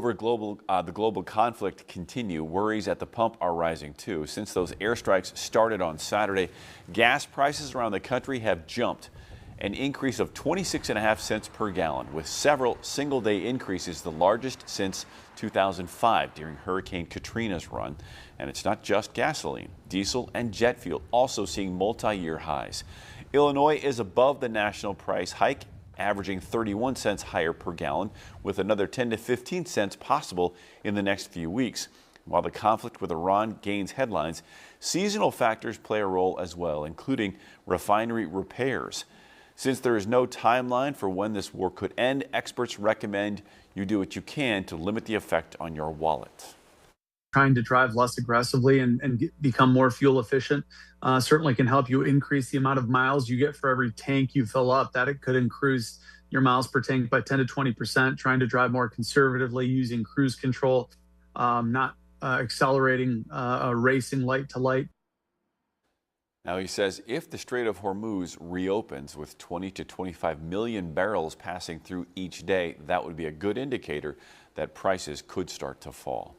Over the global conflict continue, worries at the pump are rising too. Since those airstrikes started on Saturday, gas prices around the country have jumped, an increase of 26.5 cents per gallon, with several single-day increases, the largest since 2005 during Hurricane Katrina's run. And it's not just gasoline. Diesel and jet fuel also seeing multi-year highs. Illinois is above the national price hike, averaging 31 cents higher per gallon, with another 10 to 15 cents possible in the next few weeks. While the conflict with Iran gains headlines, seasonal factors play a role as well, including refinery repairs. Since there is no timeline for when this war could end, experts recommend you do what you can to limit the effect on your wallet. Trying to drive less aggressively and become more fuel efficient certainly can help you increase the amount of miles you get for every tank you fill up. That it could increase your miles per tank by 10 to 20%. Trying to drive more conservatively using cruise control, not accelerating, racing light to light. Now, he says if the Strait of Hormuz reopens with 20 to 25 million barrels passing through each day, that would be a good indicator that prices could start to fall.